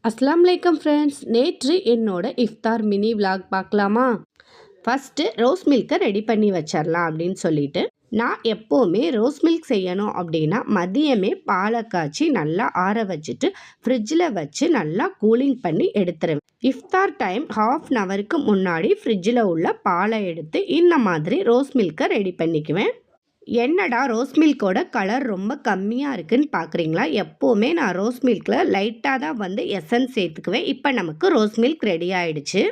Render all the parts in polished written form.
அஸ்ஸலாமு அலைக்கும் ஃப்ரெண்ட்ஸ், நேற்று என்னோட இஃப்தார் மினி விலாக் பார்க்கலாமா? ஃபஸ்ட்டு ரோஸ் மில்கை ரெடி பண்ணி வச்சிடலாம் அப்படின்னு சொல்லிட்டு நான் எப்போவுமே ரோஸ் மில்க் செய்யணும் அப்படின்னா மதியமே பாலை காய்ச்சி நல்லா ஆற வச்சுட்டு ஃப்ரிட்ஜில் வச்சு நல்லா கூலிங் பண்ணி எடுத்துருவேன். இஃப்தார் டைம் ஹாஃப் அன் ஹவருக்கு முன்னாடி ஃப்ரிட்ஜில் உள்ள பாலை எடுத்து இந்த மாதிரி ரோஸ் மில்கை ரெடி பண்ணிக்குவேன். என்னடா ரோஸ் மில்கோட கலர் ரொம்ப கம்மியாக இருக்குன்னு பார்க்குறீங்களா? எப்போவுமே நான் ரோஸ் மில்கில் லைட்டாக தான் எசன்ஸ் சேர்த்துக்குவேன். இப்போ நமக்கு ரோஸ் மில்க் ரெடி ஆயிடுச்சு.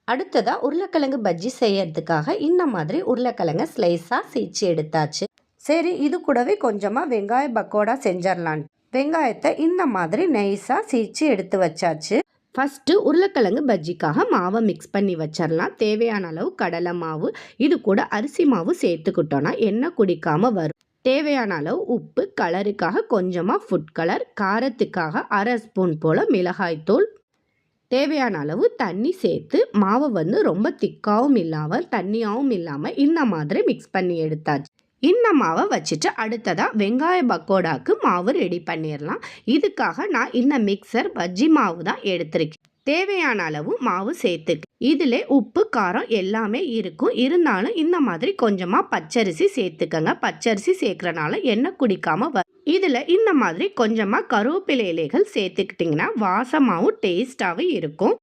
அடுத்ததாக உருளைக்கிழங்கு பஜ்ஜி செய்யறதுக்காக இந்த மாதிரி உருளைக்கிழங்க ஸ்லைஸாக சீச்சு எடுத்தாச்சு. சரி, இது கூடவே கொஞ்சமாக வெங்காய பக்கோடா செஞ்சிடலான் வெங்காயத்தை இந்த மாதிரி நைஸாக சீச்சு எடுத்து வச்சாச்சு. ஃபஸ்ட்டு உருளைக்கிழங்கு பஜ்ஜிக்காக மாவை மிக்ஸ் பண்ணி வச்சிடலாம். தேவையான அளவு கடலை மாவு, இது கூட அரிசி மாவு சேர்த்துக்கிட்டோன்னா எண்ணெய் குடிக்காமல் வரும். தேவையான அளவு உப்பு, கலருக்காக கொஞ்சமாக ஃபுட் கலர், காரத்துக்காக அரை ஸ்பூன் போல் மிளகாய்த்தூள், தேவையான அளவு தண்ணி சேர்த்து மாவை ரொம்ப திக்காவும் இல்லாமல் தண்ணியாகவும் இல்லாமல் இந்த மாதிரி மிக்ஸ் பண்ணி எடுத்தாச்சு. இந்த மாவை வச்சுட்டு அடுத்ததாக வெங்காய பக்கோடாக்கு மாவு ரெடி பண்ணிடலாம். இதுக்காக நான் இந்த மிக்சர் பஜ்ஜி மாவு தான் எடுத்திருக்கேன். தேவையான அளவு மாவு சேர்த்துக்கு. இதில் உப்பு காரம் எல்லாமே இருக்கும். இருந்தாலும் இந்த மாதிரி கொஞ்சமாக பச்சரிசி சேர்த்துக்கங்க. பச்சரிசி சேர்க்குறனால எண்ணெய் குடிக்காமல் வரும். இதில் இந்த மாதிரி கொஞ்சமாக கருவேப்பிலை இலைகள் சேர்த்துக்கிட்டிங்கன்னா வாசமாகவும் டேஸ்ட்டாகவும் இருக்கும்.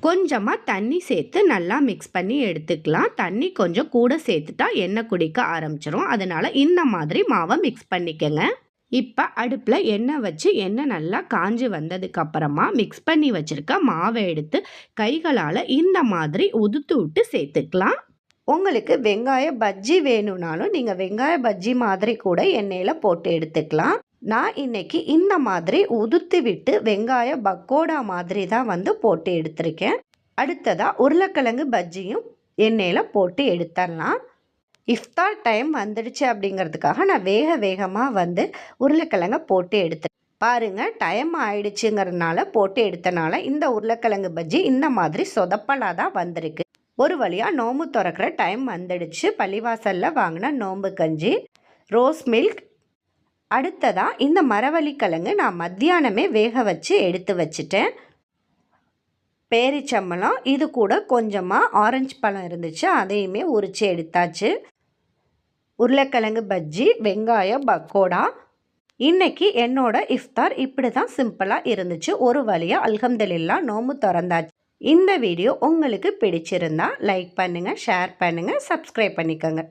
கொஞ்சமாக தண்ணி சேர்த்து நல்லா மிக்ஸ் பண்ணி எடுத்துக்கலாம். தண்ணி கொஞ்சம் கூட சேர்த்துட்டா எண்ணெய் குடிக்க ஆரம்பிச்சிரும். அதனால் இந்த மாதிரி மாவை மிக்ஸ் பண்ணிக்கங்க. இப்போ அடுப்பில் எண்ணெய் வச்சு எண்ணெய் நல்லா காஞ்சி வந்ததுக்கப்புறமா மிக்ஸ் பண்ணி வச்சுருக்க மாவை எடுத்து கைகளால் இந்த மாதிரி உதுத்து விட்டு சேர்த்துக்கலாம். உங்களுக்கு வெங்காய பஜ்ஜி வேணும்னாலும் நீங்கள் வெங்காய பஜ்ஜி மாதிரி கூட எண்ணெயில் போட்டு எடுத்துக்கலாம். நான் இன்னைக்கு இந்த மாதிரி உதுத்து விட்டு வெங்காய பக்கோடா மாதிரி தான் போட்டு எடுத்திருக்கேன். அடுத்ததாக உருளைக்கிழங்கு பஜ்ஜியும் எண்ணெயில் போட்டு எடுத்துடலாம். இஃப்தார் டைம் வந்துடுச்சு அப்படிங்கிறதுக்காக நான் வேகமாக உருளைக்கிழங்கை போட்டு எடுத்து பாருங்கள். டைம் ஆயிடுச்சுங்கிறதுனால போட்டு எடுத்தனால இந்த உருளைக்கிழங்கு பஜ்ஜி இந்த மாதிரி சொதப்பலாக தான் வந்திருக்கு. ஒரு வழியாக நோம்பு திறக்கிற டைம் வந்துடுச்சு. பள்ளிவாசலில் வாங்கின நோம்பு கஞ்சி, ரோஸ் மில்க். அடுத்ததாக இந்த மரவள்ளிக்கிழங்கு நான் மத்தியானமே வேக வச்சு எடுத்து வச்சுட்டேன். பேரிச்சம்பழம், இது கூட கொஞ்சமாக ஆரஞ்சு பழம் இருந்துச்சு, அதையுமே உரித்து எடுத்தாச்சு. உருளைக்கிழங்கு பஜ்ஜி, வெங்காய பக்கோடா. இன்றைக்கி என்னோட இஃப்தார் இப்படி தான் சிம்பிளாக இருந்துச்சு. ஒரு வழியாக அல்ஹம்துலில்லாஹ் நோம்பு திறந்தாச்சு. இந்த வீடியோ உங்களுக்கு பிடிச்சிருந்தா லைக் பண்ணுங்கள், ஷேர் பண்ணுங்கள், சப்ஸ்கிரைப் பண்ணிக்கோங்க.